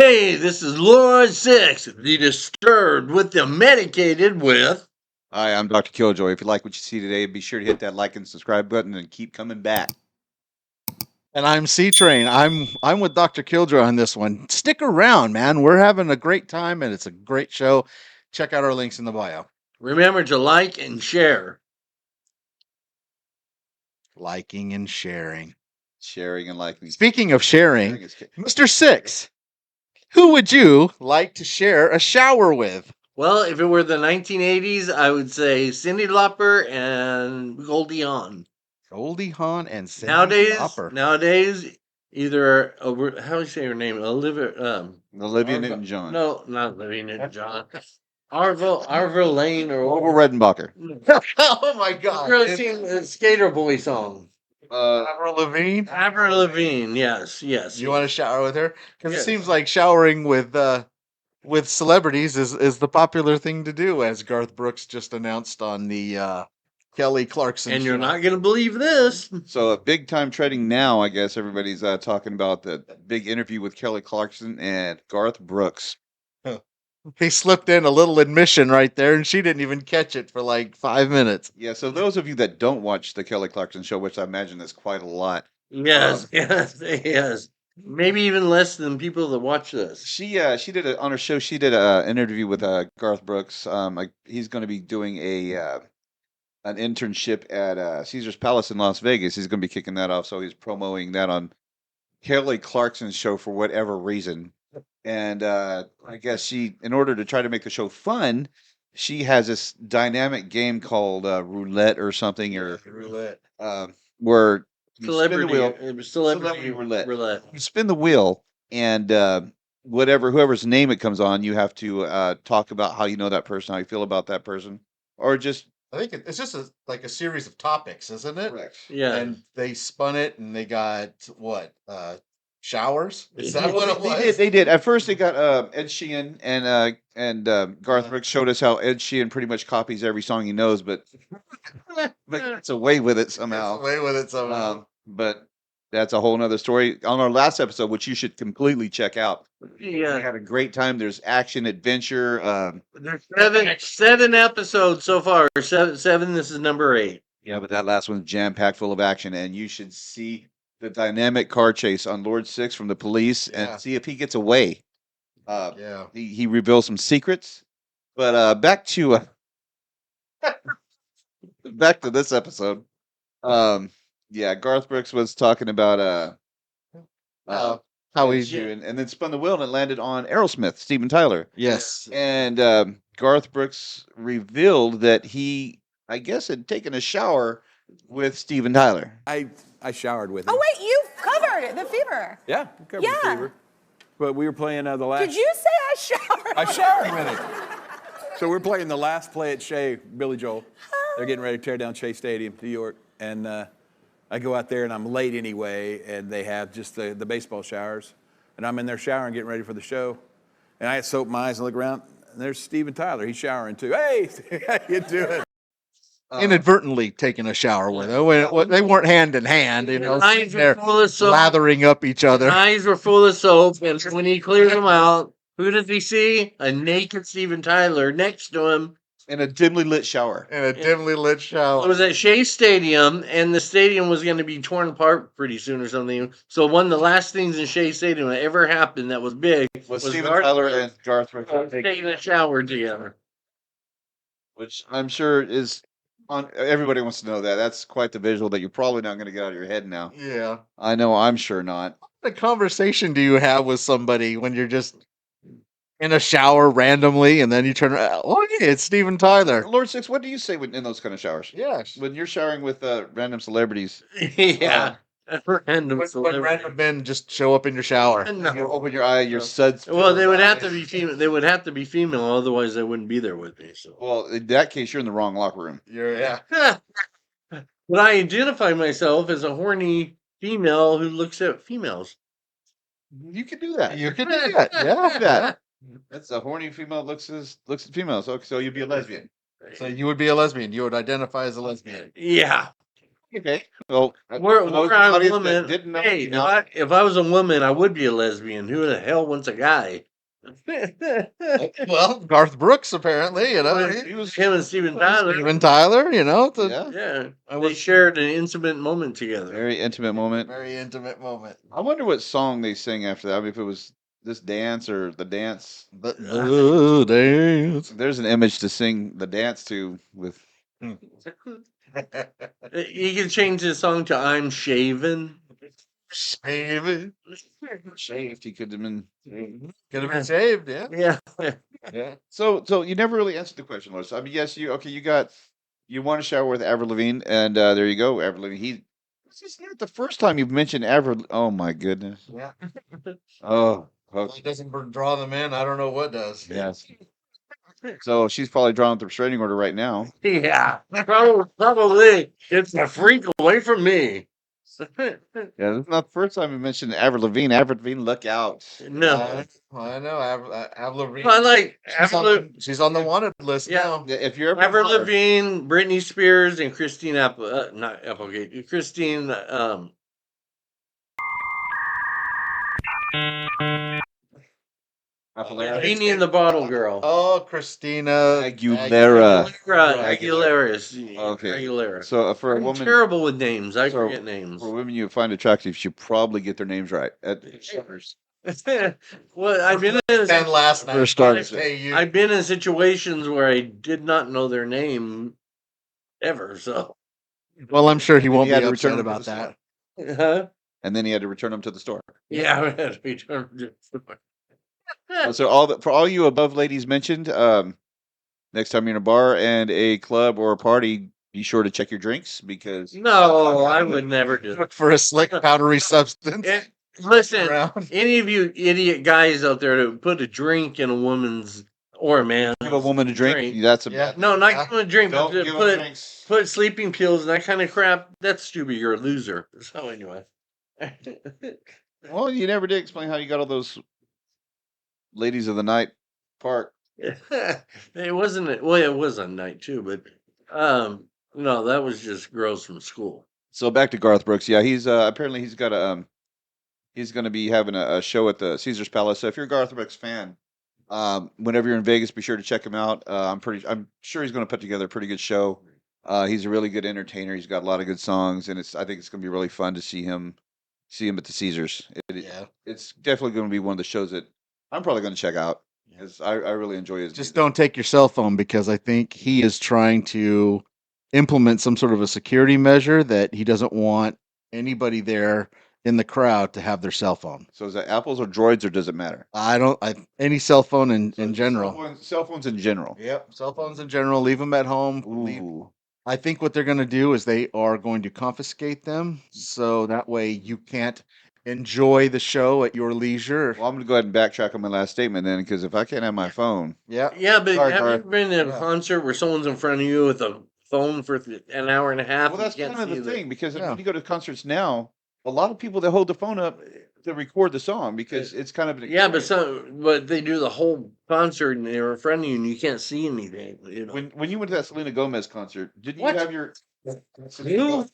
Hey, this is Lord Six, the Disturbed with the Medicated with. Hi, I'm Dr. Killjoy. If you like what you see today, be sure to hit that like and subscribe button and keep coming back. And I'm C-Train. I'm with Dr. Killjoy on this one. Stick around, man. We're having a great time and it's a great show. Check out our links in the bio. Remember to like and share. Liking and sharing. Sharing and liking. Speaking of sharing, Mr. Six, who would you like to share a shower with? Well, if it were the 1980s, I would say Cyndi Lauper and Goldie Hawn. Goldie Hawn and Cyndi Lauper. Nowadays, either how do you say her name? Olivia Newton-John. No, not Olivia Newton-John. Arville Lane or Orville Redenbacher. Oh my God! I've really seen the Skater Boy song. Avril Lavigne. Avril Lavigne, yes. You want to shower with her? Because Yes. it seems like showering with celebrities is the popular thing to do, as Garth Brooks just announced on the Kelly Clarkson And show. you're not going to believe this. So big time trending now, I guess everybody's talking about the big interview with Kelly Clarkson and Garth Brooks. He slipped in a little admission right there, and she didn't even catch it for like 5 minutes. Yeah, so those of you that don't watch the Kelly Clarkson show, which I imagine is quite a lot. Yes. Maybe even less than people that watch this. She did on her show. She did an interview with Garth Brooks. He's going to be doing an internship at Caesar's Palace in Las Vegas. He's going to be kicking that off, so he's promoting that on Kelly Clarkson's show for whatever reason. And I guess in order to try to make the show fun, she has this dynamic game called roulette or something, Roulette. where you Celebrity, spin the wheel. it was celebrity roulette. You spin the wheel, and whoever's name it comes on, you have to talk about how you know that person, how you feel about that person, or just. I think it's just like a series of topics, isn't it? Correct. Yeah. And they spun it, and they got what? Showers? Is that what it was? They did. At first, they got Ed Sheeran and Garth Brooks showed us how Ed Sheeran pretty much copies every song he knows, but gets away with it somehow. But that's a whole nother story. On our last episode, which you should completely check out, we had a great time. There's action, adventure. There's seven episodes so far. Seven. This is number 8. Yeah, but that last one's jam-packed full of action, and you should see the dynamic car chase on Lord Six from the police and see if he gets away. He reveals some secrets. But back to this episode. Garth Brooks was talking about how he's and then spun the wheel and it landed on Aerosmith, Steven Tyler. Yes. And Garth Brooks revealed that he, I guess, had taken a shower with Steven Tyler. I showered with him. Oh wait, you covered it, the fever. Yeah, covered the fever. But we were playing the last. Did you say I showered? I showered with him. So we're playing the last play at Shea, Billy Joel. They're getting ready to tear down Shea Stadium, New York, and I go out there and I'm late anyway, and they have just the baseball showers, and I'm in there showering, getting ready for the show, and I soap my eyes and look around, and there's Steven Tyler. He's showering too. Hey, how you doing? Inadvertently taking a shower with her. They weren't hand in hand, Eyes were they're full of soap. lathering up each other. Eyes were full of soap, and when he cleared them out, who does he see? A naked Steven Tyler next to him. In a dimly lit shower. It was at Shea Stadium, and the stadium was going to be torn apart pretty soon or something. So one of the last things in Shea Stadium that ever happened that was big was Steven Tyler and Garth Brooks taking a shower together. Which I'm sure is everybody wants to know that. That's quite the visual that you're probably not going to get out of your head now. Yeah. I know, I'm sure not. What conversation do you have with somebody when you're just in a shower randomly and then you turn around? Oh, yeah, it's Steven Tyler. Lord Six, what do you say in those kind of showers? Yes. When you're showering with random celebrities. Yeah. Random when random men just show up in your shower. No. You open your eye, your suds. Well, they would have to be female. They would have to be female, otherwise they wouldn't be there with me. So. Well, in that case, you're in the wrong locker room. But I identify myself as a horny female who looks at females. You could do that. You could do that. Yeah. That's a horny female looks at females. Okay, so you'd be a lesbian. So you would be a lesbian. You would identify as a lesbian. Yeah. Okay. Well, We're for those I'm a audience that woman. didn't know, Hey, you know, if I was a woman, I would be a lesbian. Who the hell wants a guy? Well, Garth Brooks apparently, he was Him and Steven Tyler. Steven Tyler, yeah, Yeah, I they was shared an intimate moment together. very intimate moment. very intimate moment. I wonder what song they sing after that. I mean, if it was this dance or the dance. The dance. There's an image to sing the dance to with. You can change the song to "I'm Shaven." Baby. Shaved. He could have been. Could have been saved, yeah. Yeah, Yeah. So you never really answered the question, Lois. I mean, yes, you want to shower with Avril Lavigne, and there you go, Avril Lavigne. This is not the first time you've mentioned Avril. Oh my goodness. Yeah. Oh. If Okay. it doesn't draw them in, I don't know what does. Yes. So she's probably drawn up the restraining order right now. yeah. Probably. It's a freak away from me. Yeah, this is not the first time you mentioned Avril Lavigne. Avril Lavigne, look out. No, I know. Avril Lavigne. I like She's on the wanted list Yeah. now. Yeah, if you're ever Avril in a bar- Lavigne, Britney Spears, and Christine not Applegate. Christine Aguilera. Genie in the Bottle Girl. Oh, Christina Aguilera. Aguilera. Okay. Aguilera. So for a I'm woman, terrible with names. I so forget names. for women you find attractive, you should probably get their names right. Well, I've been in and last night. For starters. I've been in situations where I did not know their name ever. So, Well, I'm sure he And won't he had be to return upset them to about the that. huh? And then he had to return them to the store. Yeah, I had to return to the store. So for all you above ladies mentioned, next time you're in a bar and a club or a party, be sure to check your drinks because No, I would never do Look for a slick, powdery substance. it. Listen, around. any of you idiot guys out there that put a drink in a woman's or a man's give a woman a drink. That's a Yeah. No, not give them a drink, Don't but give them put drinks. put sleeping pills and that kind of crap. That's stupid. You're a loser. So anyway. Well, you never did explain how you got all those ladies of the night part. It wasn't well, it was on night too, but no, that was just girls from school. So back to Garth Brooks. Yeah, he's apparently he's got a he's going to be having a show at the Caesar's Palace. So if you're a Garth Brooks fan, whenever you're in Vegas, be sure to check him out. I'm sure he's going to put together a pretty good show. He's a really good entertainer. He's got a lot of good songs, and I think it's going to be really fun to see him at the Caesars. Yeah. It's definitely going to be one of the shows that I'm probably going to check out because I really enjoy his. Just music. don't take your cell phone because I think he is trying to implement some sort of a security measure that he doesn't want anybody there in the crowd to have their cell phone. So is that apples or droids, or does it matter? Any cell phone in So general. Cell phones in general. Yep. Cell phones in general, leave them at home. Ooh. I think what they're going to do is they are going to confiscate them. So that way you can't enjoy the show at your leisure. Well, I'm going to go ahead and backtrack on my last statement then, because if I can't have my phone, Yeah. Yeah, but Sorry, have you Garth. ever been at a Yeah. concert where someone's in front of you with a phone for an hour and a half? well, and that's you can't kind of see the thing. Because Yeah. when you go to concerts now, a lot of people that hold the phone up to record the song because it's kind of an Yeah, but experience. but they do the whole concert and they're in front of you and you can't see anything. You know. When you went to that Selena Gomez concert, didn't What? you have your Who?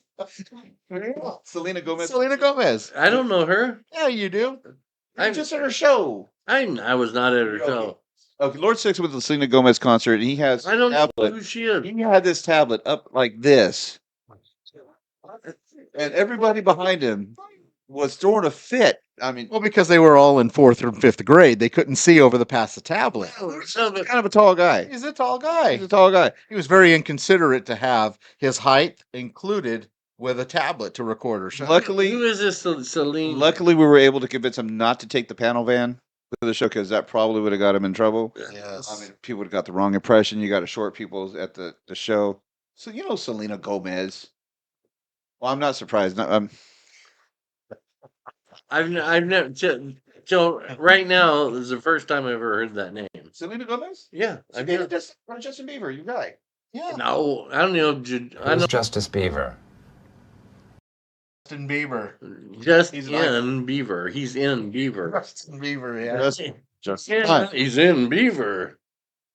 Selena Gomez? Selena Gomez. I don't know her. Yeah, you do. I just at her show. I was not at her Okay. show. Okay, Lord Six with the Selena Gomez concert, and he has I don't know tablet. who she is. He had this tablet up like this, and everybody behind him was throwing a fit. I mean, Well, because they were all in 4th or 5th grade, they couldn't see over the past the tablet. he's kind of a tall guy. He's a tall guy. He's a tall guy. He was very inconsiderate to have his height included with a tablet to record her show. Who Luckily, is this Celine? we were able to convince him not to take the panel van to the show because that probably would have got him in trouble. Yes. I mean, people would have got the wrong impression. You got to short people at the show. So you know Selena Gomez. Well, I'm not surprised. I've never. So right now this is the first time I've ever heard that name. Selena Gomez? Yeah, I I've mean, never. just Justin Bieber. You're right. Yeah. No, I don't know. I Who's know Justice Beaver? Justin Bieber. just He's in an Beaver. He's in Beaver. Justin Bieber, yeah. Just Yeah, he's in Beaver.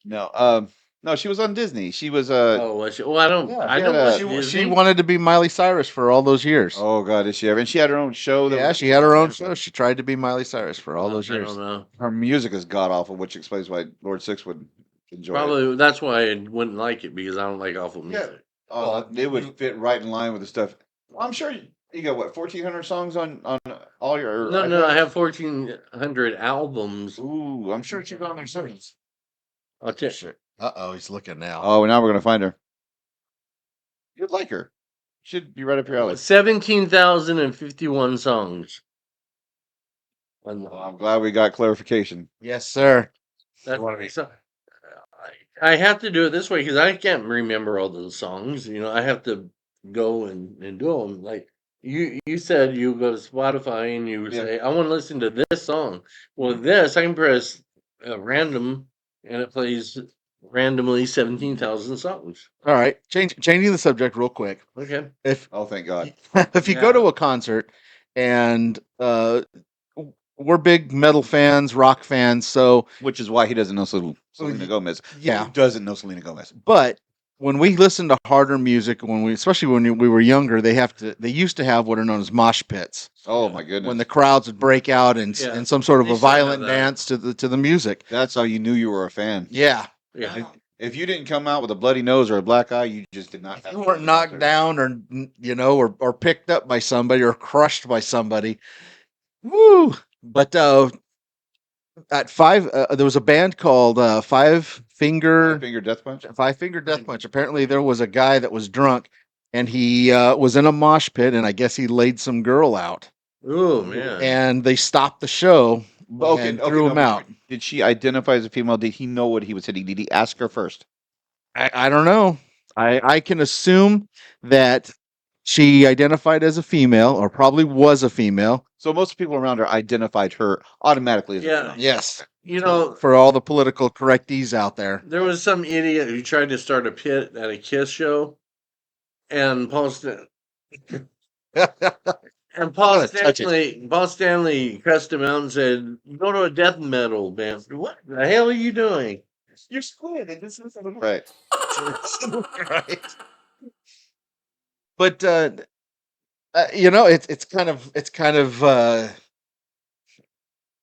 no. No, she was on Disney. She was Oh, was she? Well, I don't. Yeah, I she don't had watch a- She Disney. wanted to be Miley Cyrus for all those years. Oh God, did she ever? And she had her own show. Yeah, she had her own show. She tried to be Miley Cyrus for all those I years. don't know. Her music is god awful, which explains why Lord Six would enjoy it. Probably that's why I wouldn't like it because I don't like awful music. Oh, it would fit right in line with the stuff. Well, I'm sure you got what 1,400 songs on all your. No, I iPads? have 1,400 albums. Ooh, I'm sure she's on their service. I'll tell Uh-oh, he's looking now. Oh, now we're gonna find her. You'd like her. Should be right up your alley. 17,051 songs. Well, I'm glad we got clarification. Yes, sir. I have to do it this way because I can't remember all those songs. I have to go and do them. Like you said, you go to Spotify and you say, I want to listen to this song. Well, this I can press random and it plays randomly 17,000 songs. All right, changing the subject real quick. Okay. Oh, thank God. If you go to a concert and we're big metal fans, rock fans, so Which is why he doesn't know Selena Gomez. yeah. Who doesn't know Selena Gomez? But when we listen to harder music, especially when we were younger, they used to have what are known as mosh pits. Oh my goodness. When the crowds would break out in some sort of They a still have violent that. dance to the music. That's how you knew you were a fan. Yeah. Yeah. If you didn't come out with a bloody nose or a black eye, you just did not. You weren't knocked down or picked up by somebody or crushed by somebody. Woo! But at there was a band called Five Finger Death Punch. Death Punch. Apparently, there was a guy that was drunk, and he was in a mosh pit, and I guess he laid some girl out. Oh man. And they stopped the show and threw him out. Did she identify as a female? Did he know what he was hitting? Did he ask her first? I don't know. I can assume that she identified as a female, or probably was a female. So most people around her identified her automatically as a female. Yes. For all the political correctees out there. There was some idiot who tried to start a pit at a Kiss show, and Paul Stanley cussed him out and said, "Go to a death metal band." What the hell are you doing? You're squid. This is right. Right. But it's kind of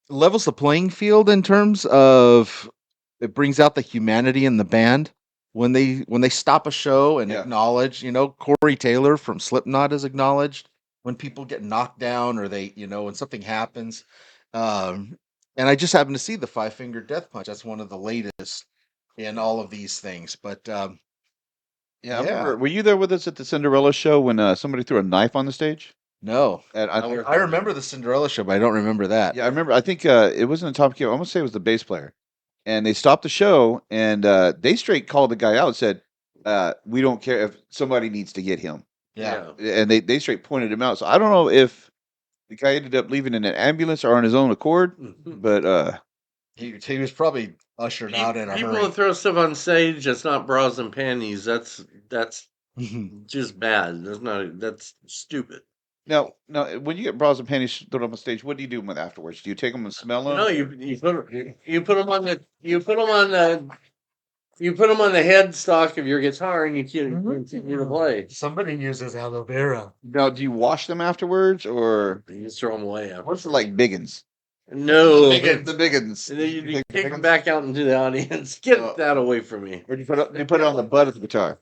levels the playing field in terms of it brings out the humanity in the band when they stop a show and acknowledge. Corey Taylor from Slipknot is acknowledged when people get knocked down or they when something happens. And I just happened to see the Five Finger Death Punch. That's one of the latest in all of these things. But I remember. Were you there with us at the Cinderella show when somebody threw a knife on the stage? No, I remember the Cinderella show, but I don't remember that. Yeah, I remember. I think it wasn't a top key. I almost say it was the bass player, and they stopped the show and they straight called the guy out and said, "We don't care if somebody needs to get him." Yeah. And they straight pointed him out. So I don't know if the guy ended up leaving in an ambulance or on his own accord, but he was probably ushered out in a People hurry. will throw stuff on stage that's not bras and panties. That's just bad. That's stupid. Now, when you get bras and panties thrown up on stage, what do you do with them afterwards? Do you take them and smell them? No, you put them on the headstock of your guitar and you continue to play. Somebody uses aloe vera. Now, do you wash them afterwards, or you just throw them away? What's it like Biggins? No, the Biggins. And then you kick them back out into the audience. Get that away from me. Or do you put it on the butt of the guitar?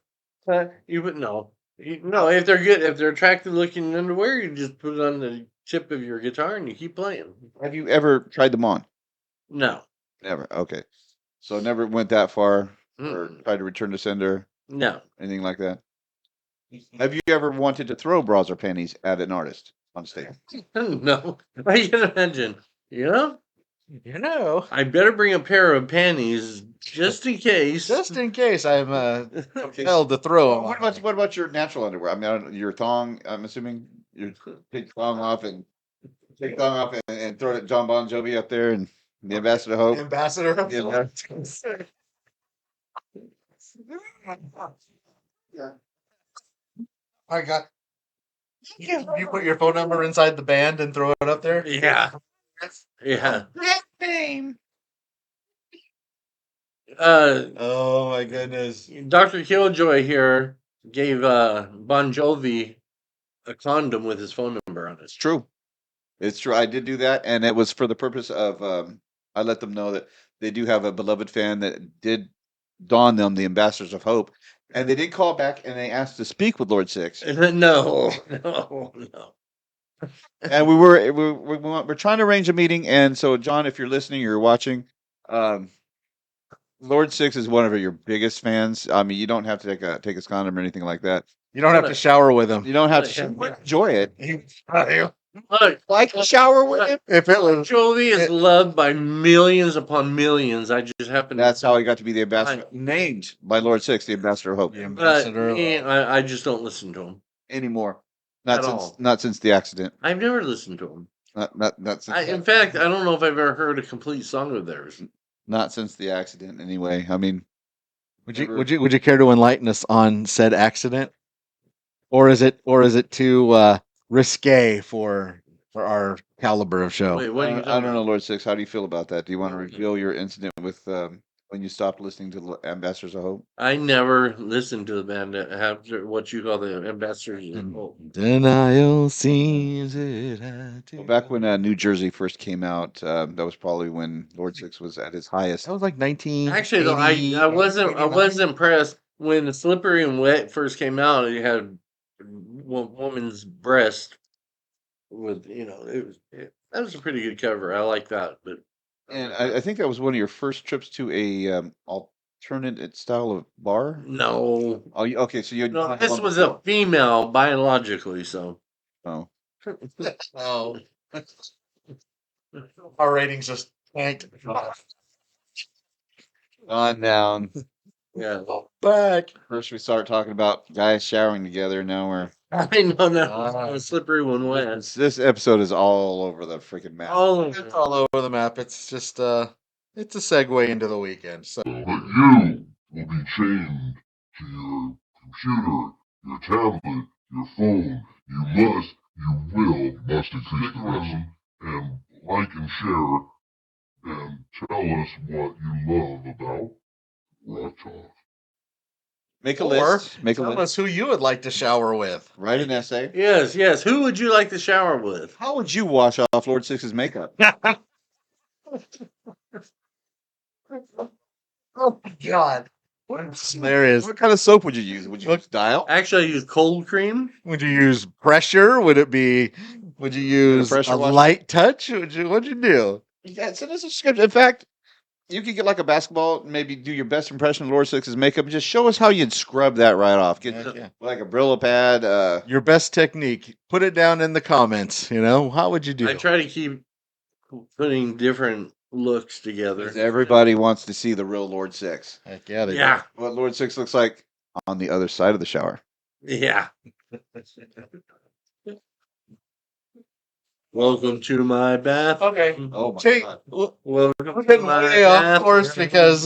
No. If they're good, if they're attractive looking underwear, you just put it on the tip of your guitar and you keep playing. Have you ever tried them on? No. Never. Okay. So never went that far or tried to return to sender? No. Anything like that? Have you ever wanted to throw bras or panties at an artist on stage? No. I can imagine. I better bring a pair of panties just in case. Just in case I'm compelled to throw them. What about your natural underwear? I mean, your thong. I'm assuming you take thong off and throw it at John Bon Jovi up there and the Ambassador of Hope. Ambassador of Hope. Yeah. I got. You put your phone number inside the band and throw it up there? Yeah. Yeah. Name. Oh my goodness. Dr. Killjoy here gave Bon Jovi a condom with his phone number on it. It's true. It's true. I did do that, and it was for the purpose of I let them know that they do have a beloved fan that did don them the Ambassadors of Hope, and they did call back and they asked to speak with Lord Six. No. And we're trying to arrange a meeting, and so John, if you're listening, you're watching. Lord Six is one of your biggest fans. I mean, you don't have to take his condom or anything like that. You don't have to shower with him. You don't have to enjoy it. Like to shower with him. If it Bon was, Jovi is loved by millions upon millions. I just happen That's how he got to be the ambassador, named by Lord Six, the Ambassador of Hope. the But ambassador. I just don't listen to him. Anymore. At all. Not since the accident. I've never listened to him. Not since. In fact, I don't know if I've ever heard a complete song of theirs. Not since the accident, anyway. I mean, Would you care to enlighten us on said accident, or is it too risque for our caliber of show? Wait, what are you I talking don't know, about? Lord Six. How do you feel about that? Do you want to reveal your incident with when you stopped listening to the Ambassadors of Hope? I never listened to the band that have what you call the Ambassadors of Hope. Denial seems it had to. Well, back when New Jersey first came out, that was probably when Lord Six was at his highest. That was like 19. Actually, though, I was impressed when the Slippery and Wet first came out. It had woman's breast with that was a pretty good cover. I like that, but And I think that was one of your first trips to a alternate style of bar. no, Oh, okay. So you no, this was a female biologically, so. Oh, Oh. Our ratings just tanked. on down. Yeah, Back. First, we start talking about guys showering together. Now we're I know that the Slippery one went. this episode is all over the freaking map. All of It's it. all over the map. It's just it's a segue into the weekend. So But you will be chained to your computer, your tablet, your phone. You must increase the listen and like and share and tell us what you love about Rock Talk. Make a or list. Make a tell list. us who you would like to shower with. Write an essay. Yes. Who would you like to shower with? How would you wash off Lord Six's makeup? Oh my god. There is. What kind of soap would you use? Would you use Dial? Actually, I use cold cream. Would you use pressure? Would you use pressure a washer? light touch? What'd you do? Yeah, send us a script. In fact, you could get like a basketball, maybe do your best impression of Lord Six's makeup. Just show us how you'd scrub that right off. Get Heck yeah. like a Brillo pad. Your best technique. Put it down in the comments. How would you do? I try to keep putting different looks together. Everybody wants to see the real Lord Six. Heck yeah. They Yeah, What Lord Six looks like on the other side of the shower. yeah. Welcome to my bath. Okay. Oh my See, God. we're Welcome getting to my way off bath. course because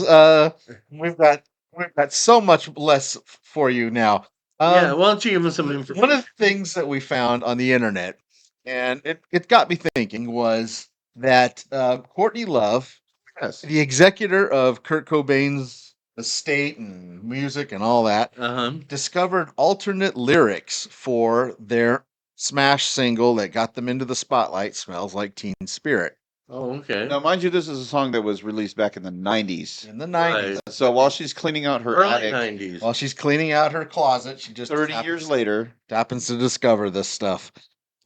we've got so much less for you now. Yeah, why don't you give us some information? One of the things that we found on the internet, and it got me thinking, was that Courtney Love, Yes. the executor of Kurt Cobain's estate and music and all that, discovered alternate lyrics for their smash single that got them into the spotlight, Smells Like Teen Spirit. Oh, okay. Now, mind you, this is a song that was released back in the 90s. In the 90s. Right. So while she's cleaning out her Early attic, 90s. While she's cleaning out her closet, she just 30 years later, happens to discover this stuff.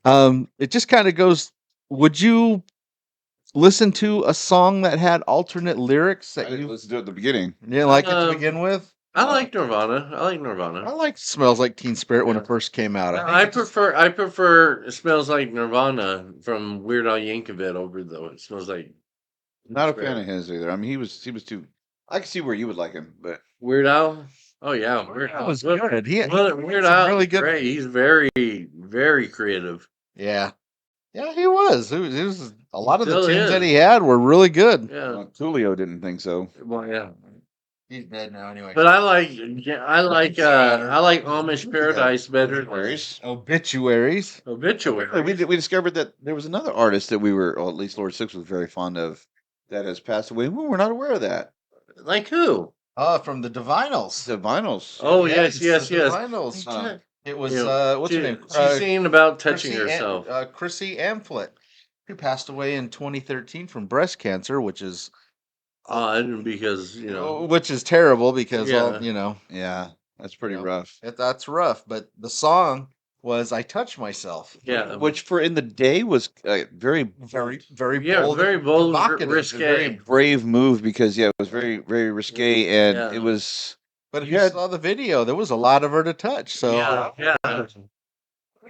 It just kind of goes, would you listen to a song that had alternate lyrics that you let's do it at the beginning. didn't like it to begin with? I like Nirvana. I like Nirvana. I liked Smells Like Teen Spirit when it first came out. I prefer Smells Like Nirvana from Weird Al Yankovic over though. It smells like Not a fan of his either. I mean, he was too. I can see where you would like him, but Weird Al. Oh yeah, Weird Al was good. Weird some Al, really good. Great. He's very, very creative. Yeah. Yeah, he was. He was a lot of the Still tunes is. that he had were really good. Yeah. Tulio didn't think so. Well, yeah. He's dead now anyway. But I like Amish Paradise better than Obituaries. Obituary. We discovered that there was another artist that we were, or at least Lord Six was very fond of, that has passed away. We were not aware of that. Like who? From the Divinals. The vinyls. Oh yes, The yes. Divinals. Uh, It was you know, what's her name? She's singing about touching herself. Chrissy Amphlett, who passed away in 2013 from breast cancer, which is Odd because which is terrible because Yeah. Yeah, that's pretty rough. That's rough. But the song was "I Touch Myself." Yeah. Which for in the day was very Very bold, very bold, provocative. risque. very brave move because it was very very risque and Yeah. it was. But if You you had- saw the video, there was a lot of her to touch. So yeah.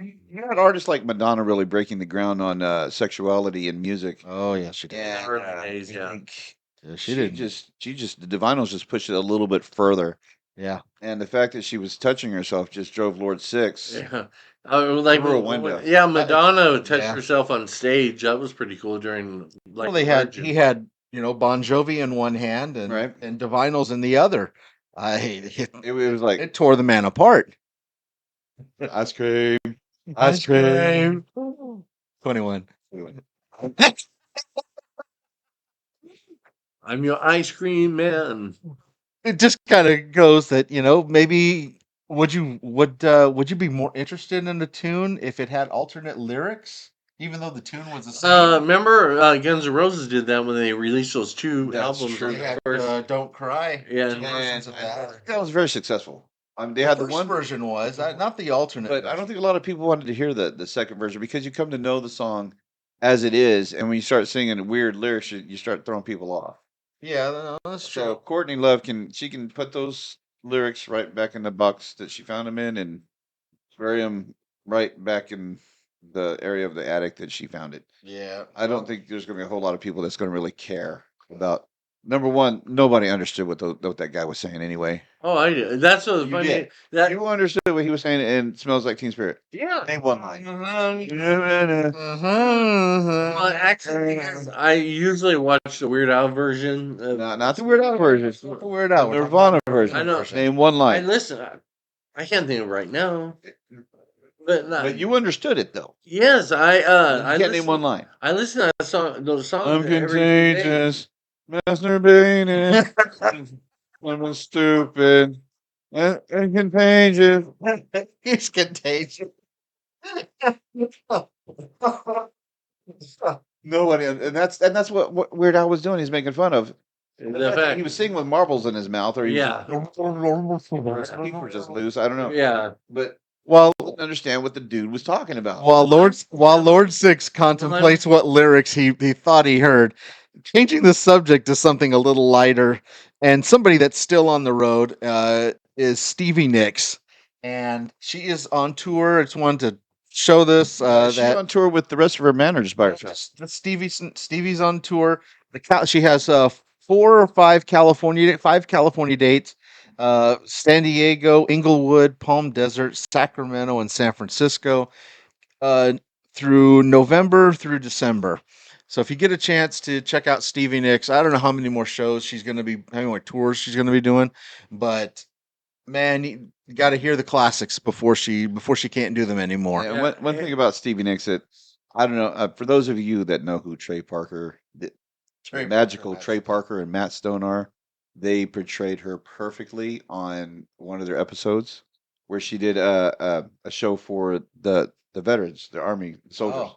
You had artists like Madonna really breaking the ground on sexuality and music. oh yeah, she did. And, early days, I yeah. think Yeah, she did. just the Divinals just pushed it a little bit further. Yeah. And the fact that she was touching herself just drove Lord Six. Yeah. Like Through a window. Madonna touched yeah. herself on stage. That was pretty cool during Well, he had Bon Jovi in one hand Right. and Divinals in the other. It was like It tore the man apart. ice cream. 21. I'm your ice cream man. It just kind of goes that maybe would you be more interested in a tune if it had alternate lyrics, even though the tune was the same? Remember Guns N' Roses did that when they released those two That's albums. true. They had First. "Don't Cry." Yeah. two versions of that. That was very successful. They The had the first one version was not the alternate. but I don't version. think a lot of people wanted to hear the second version because you come to know the song as it is, and when you start singing weird lyrics, you start throwing people off. Yeah, no, that's So true. Courtney Love can put those lyrics right back in the box that she found them in and bury them right back in the area of the attic that she found it. Yeah, I don't think there's going to be a whole lot of people that's going to really care about. Number one, nobody understood what that guy was saying anyway. Oh, I did. That's what was You funny. did. That You understood what he was saying and Smells Like Teen Spirit. yeah. Name one line. Well, actually, because I usually watch the Weird Al version. Not the Weird Al version. Not the Weird Al. The Nirvana version. I know. Name one I line. listen. I can't think of it right now. But you understood it though. yes, I You can't name one line. I listen to that song, those songs. I'm every few days. contagious, masturbating. I'm stupid and contagious. He's contagious. Nobody, and that's what Weird Al was doing. He's making fun of. The The fact that fact- he was singing with marbles in his mouth, or he Yeah. was his teeth were just loose. I don't know. Yeah. But Well, I didn't understand what the dude was talking about. while Lord Six contemplates what lyrics he thought he heard, changing the subject to something a little lighter, and somebody that's still on the road is Stevie Nicks, and she is on tour. It's one to show this She's that on tour with the rest of her men, or just by herself. Stevie's on tour. She has 5 California dates. San Diego, Inglewood, Palm Desert, Sacramento, and San Francisco through November through December. So if you get a chance to check out Stevie Nicks, I don't know how many more shows she's going to be, how many more tours she's going to be doing, but man, you got to hear the classics before she can't do them anymore. Yeah, one thing about Stevie Nicks that I don't know. For those of you that know who Trey Parker, magical Trey Parker and Matt Stone are, they portrayed her perfectly on one of their episodes where she did a show for the veterans, the Army soldiers.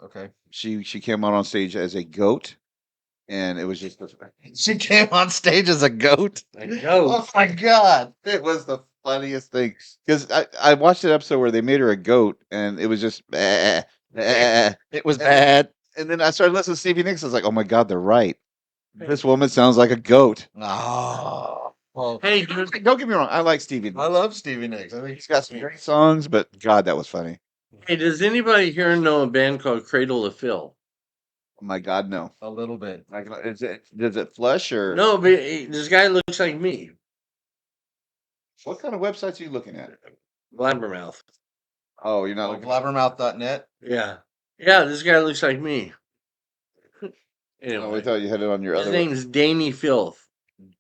Okay. She came out on stage as a goat, and it was just She came on stage as a goat. A goat. Oh my god! it was the funniest thing because I watched an episode where they made her a goat, and it was just It was bad. and then I started listening to Stevie Nicks. I was like, oh my god, they're right. This woman sounds like a goat. Oh. Well, Hey, dude. Don't get me wrong, I like Stevie. I love Stevie Nicks. I think He's got some great songs, but God, that was funny. Hey, does anybody here know a band called Cradle of Filth? Oh my God, no. a little bit. Does it flush or No, but this guy looks like me. What kind of websites are you looking at? Blabbermouth. Oh, you're not looking. Blabbermouth.net. Yeah. Yeah, this guy looks like me. Oh, Anyway, we thought you had it on your his other. name's Danny Filth.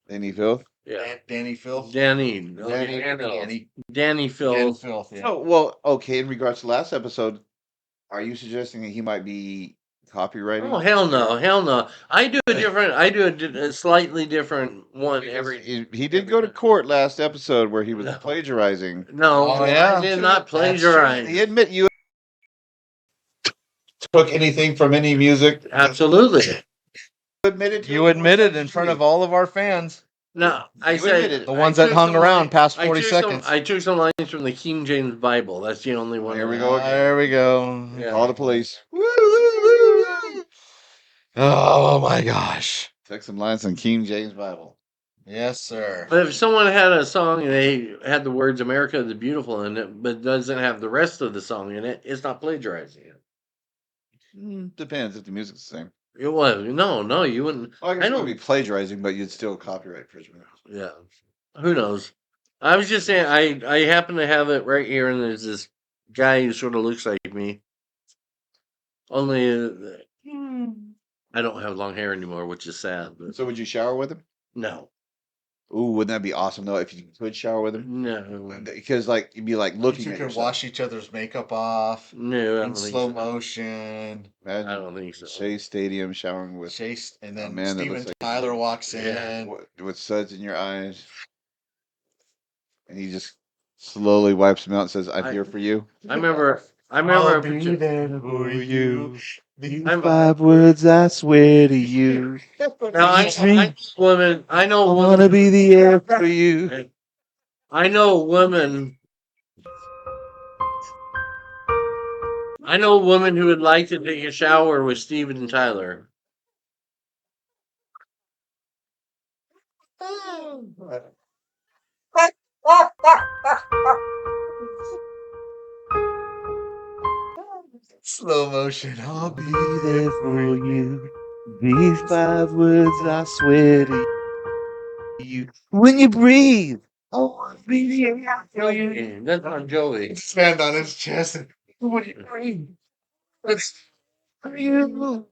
Danny Phil. Yeah. Danny Filth. Danny. Danny Danny Filth. Filth. Yeah. Oh well, okay. In regards to last episode, are you suggesting that he might be copywriting? Oh hell no! I do a slightly different one every. He did go to court last episode where he was No. plagiarizing. No, Oh, yeah. I did not plagiarize. He admit you took anything from any music. Absolutely. You admitted in front of all of our fans, No, I You said admitted it. the ones I that took hung some around line- past I 40 took seconds. I took some lines from the King James Bible. That's the only one. Here we I- go again. There we go. Yeah. Call the police. Oh my gosh. Took some lines from King James Bible. Yes, sir. But if someone had a song and they had the words "America the Beautiful" in it, but doesn't have the rest of the song in it, it's not plagiarizing it. Depends if the music's the same. It was no, you wouldn't. Well, I guess I it would don't. be plagiarizing, but you'd still copyright infringement. Yeah, who knows? I was just saying. I happen to have it right here, and there's this guy who sort of looks like me. Only I don't have long hair anymore, which is sad. But So would you shower with him? no, Ooh, wouldn't that be awesome though if you could shower with him? no, Because like you'd be like looking You at could yourself. wash each other's makeup off no. I in don't think slow so. motion. Imagine I don't think so. Shea Stadium showering with Chase, and then man that Steven looks like- Tyler walks in. Yeah. with suds in your eyes, and he just slowly wipes them out and says, "I'm here for you." I remember. I'll a be picture- there for you. These I'm- 5 words I swear to you. Now I know women. be the air for you. I know women. I know a woman who would like to take a shower with Steven Tyler. slow motion. I'll be there for you. These 5 words I swear to you. When you breathe, Oh, that's on Joey. stand on his chest. And, what do you mean? It's for you.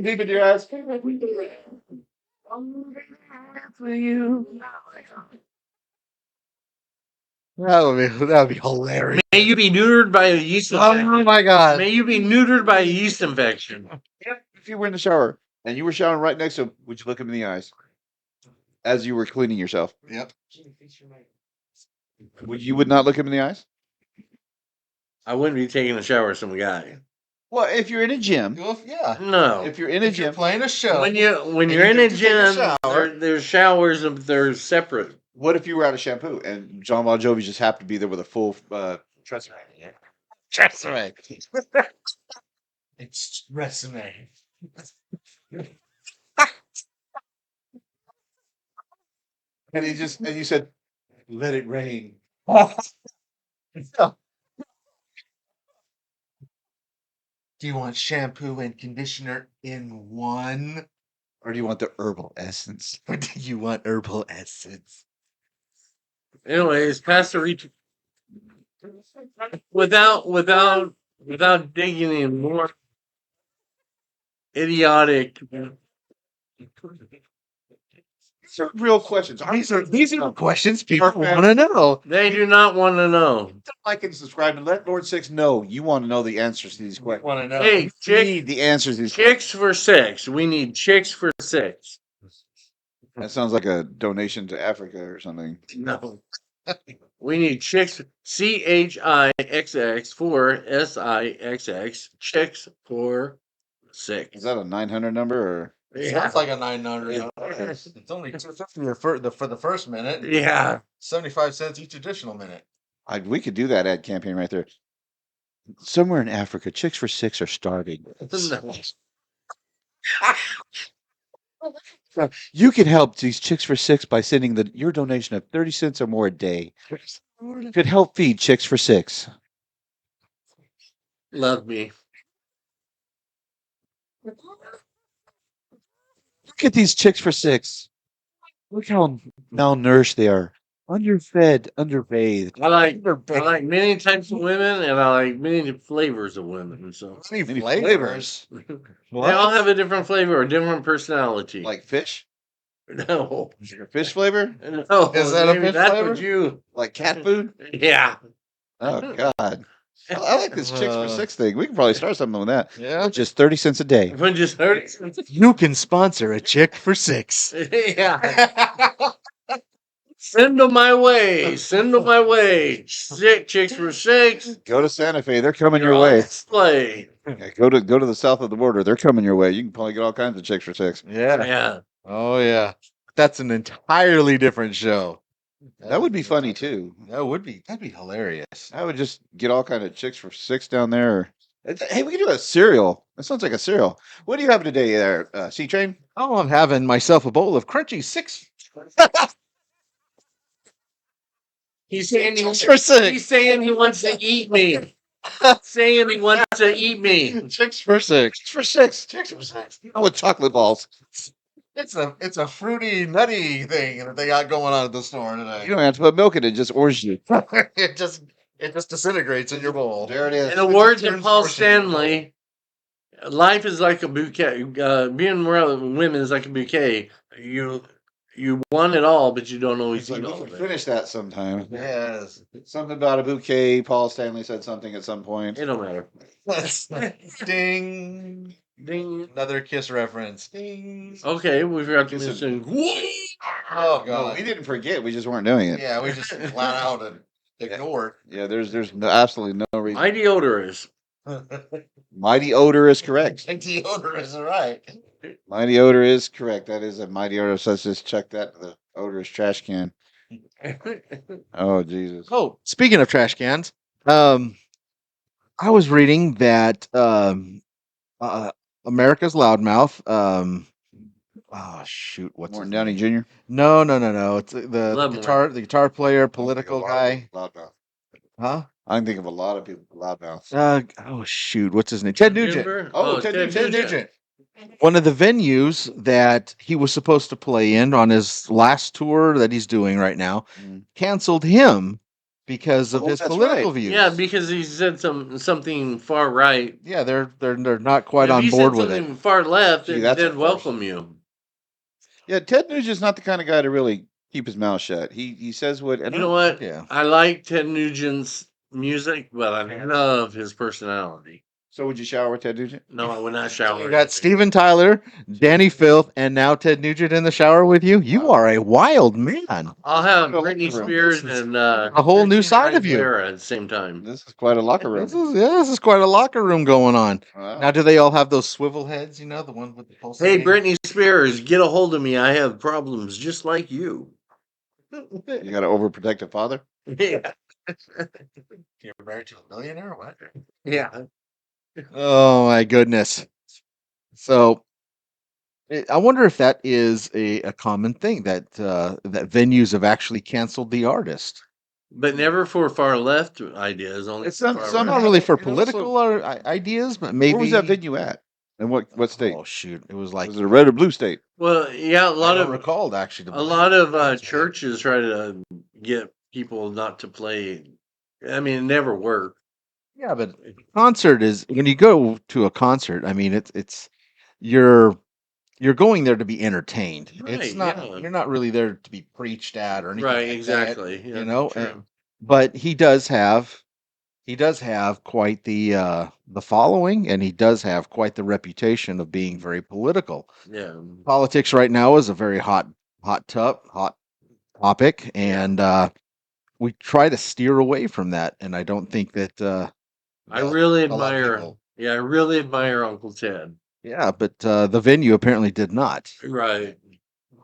deep in your eyes. For you. That would be hilarious. May you be neutered by a yeast infection. Oh my god. May you be neutered by a yeast infection. If you were in the shower and you were showering right next to him, would you look him in the eyes as you were cleaning yourself? Yep. You would not look him in the eyes? I wouldn't be taking a shower with some guy. Well, if you're in a gym, Well, yeah. No. if you're in a If you're gym, playing a show, When you're you in a get to take a gym, shower. there's showers and they're separate. what if you were out of shampoo and John Bon Jovi just happened to be there with a full Tresemme? Tresemme. It's Tresemme. And you said, "Let it rain." Do you want shampoo and conditioner in one? Or do you want the herbal essence? Or do you want herbal essence? Anyways, Pastor Reach, without digging in more idiotic. These are real questions. These are the questions people Our want to know. They do not want to know. Like and subscribe and let Lord Six know you want to know the answers to these questions. Want to know? Hey, You chick, need the answers to these chicks for six. We need chicks for six. That sounds like a donation to Africa or something. No. We need chicks. CHIXX for SIXX. Chicks for six. Is that a 900 number or? Yeah. Sounds like a 900. It's only $2.50 for the first minute. Yeah. 75 cents each additional minute. We could do that ad campaign right there. Somewhere in Africa, chicks for six are starving. No. You can help these chicks for six by sending your donation of 30 cents or more a day. Could help feed chicks for six. Love me. Look at these chicks for six. Look how malnourished they are. Underfed, underbathed. I like many types of women and I like many flavors of women. So Many Many flavors. they all have a different flavor or different personality. Like fish? no. Fish flavor? No. Is that a maybe fish that's flavor? what you Like cat food? Yeah. Oh, God. I like this chicks for six thing. We can probably start something with that. Yeah. Just 30 cents a day. If I just heard it. You can sponsor a chick for $6. Yeah. Send them my way. Send them my way. Chicks for $6. Go to Santa Fe. They're coming your You're way. on display. Yeah, go to the south of the border. They're coming your way. You can probably get all kinds of chicks for $6. Yeah. Yeah. Oh yeah. That's an entirely different show. That would be funny too. That'd be hilarious. I would just get all kind of chicks for $6 down there. Hey, we can do a cereal. That sounds like a cereal. What do you have today there, C-Train? Oh, I'm having myself a bowl of crunchy 6 He's saying he, for $6. he's saying he wants to eat me. Saying he wants to eat me. Chicks for $6. Chicks for $6. Chicks for $6. Oh, with chocolate balls. It's a fruity, nutty thing that they got going on at the store today. You don't have to put milk in it. Just orange juice. it just disintegrates in your bowl. There it is. In the words of Paul Stanley, life is like a bouquet. Being around women is like a bouquet. You want it all, but you don't always We eat all can of it. finish that sometime. Yes. Something about a bouquet. Paul Stanley said something at some point. It don't matter. Ding. Ding. Another Kiss reference. Ding. Okay, we forgot to Kiss mention. Oh No, god. we didn't forget. We just weren't doing it. Yeah, we just flat out and ignored. Yeah, there's absolutely no reason. Mighty odorous. Mighty odor is correct. Deodorant is right. Mighty odor is correct. That is a mighty odor. So let's just check that the odorous trash can. Oh Jesus. Oh, speaking of trash cans, I was reading that America's Loudmouth. Oh shoot, what's Morton his Downey name? Jr. No. It's the Loudmouth. guitar player, political guy. Loudmouth. Huh? I can think of a lot of people. Loudmouths. Oh shoot, what's his name? Ted Nugent. Denver? Oh, Ted Nugent. One of the venues that he was supposed to play in on his last tour that he's doing right now canceled him because of Oh, his that's political right. views. Yeah, because he said something far right. Yeah, they're not quite If on he board said with it. something far left, Gee, that's they'd a welcome you. Yeah, Ted Nugent's not the kind of guy to really keep his mouth shut. He says what. You know what? Yeah. I like Ted Nugent's music, but I love his personality. So would you shower with Ted Nugent? No, I would not shower. You got Steven Tyler, Danny Filth, and now Ted Nugent in the shower with you. You are a wild man. I'll have Quite a Britney locker room. Spears and a whole new Christina side of you. Aguilera at the same time. This is quite a locker room. This is quite a locker room going on. Wow. Now, do they all have those swivel heads? You know, the one with the Hey, pulsating? Britney Spears, get a hold of me. I have problems just like you. You got an overprotective father? Yeah. You're married to a millionaire or what? Yeah. Oh my goodness. So I wonder if that is a common thing that that venues have actually canceled the artist. But never for far left ideas. Only It's for some- far some- Not right. really for You know, so- political ideas, but maybe. Where was that venue at? And what state? Oh shoot! It was like Was it a red or blue state? Well, yeah, a lot I don't of recalled actually. a lot of churches try to get people not to play. I mean, it never worked. Yeah, but concert is when you go to a concert. I mean, it's you're going there to be entertained. It's Right, not yeah. you're not really there to be preached at or anything. Right, like that, exactly. Yeah, you know, true. but he does have quite the following, and he does have quite the reputation of being very political. Yeah. Politics right now is a very hot topic, and we try to steer away from that. And I don't think that I really a lot of admire. people- Yeah, I really admire Uncle Ted. Yeah, but the venue apparently did not. Right.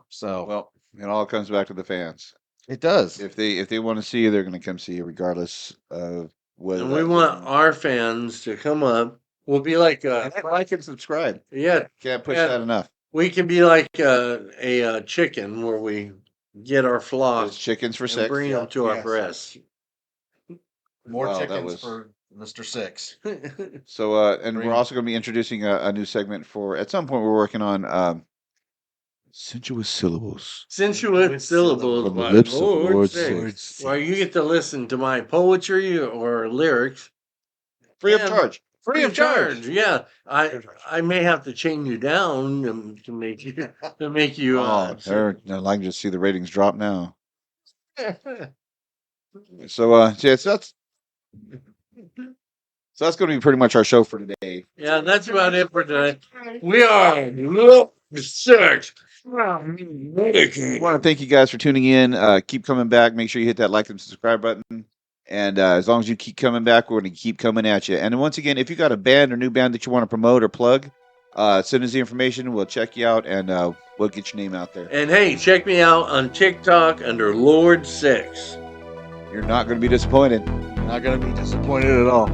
So Well, it all comes back to the fans. it does. If they want to see you, they're going to come see you, regardless of whether. And we that want venue- our fans to come up. We'll be like And like and subscribe. yeah, Can't push Yeah. that enough. we can be like a chicken where we get our There's floss chickens for and sex. bring them to our Yes. breasts. More Wow, that chickens was- for Mr. Six. So, and we're also going to be introducing a new segment for. At some point, we're working on sensuous syllables. Sensuous syllables From the by lips of Lord Lord Six. Six. Well, you get to listen to my poetry or lyrics Free of And- charge. free of charge. Yeah, I may have to chain you down to make you Oh, there. Now I can just see the ratings drop now. So, yeah, so So that's going to be pretty much our show for today. Yeah, that's about it for tonight. We are Love Sex. I want to thank you guys for tuning in. Keep coming back. Make sure you hit that like and subscribe button. And as long as you keep coming back, we're going to keep coming at you. And once again, if you got a band or new band that you want to promote or plug, send us the information. We'll check you out and we'll get your name out there. And hey, check me out on TikTok under Lord Six. You're not going to be disappointed. Not going to be disappointed at all.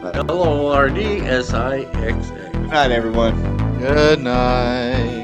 LORDSIXX. Good night, everyone. Good night.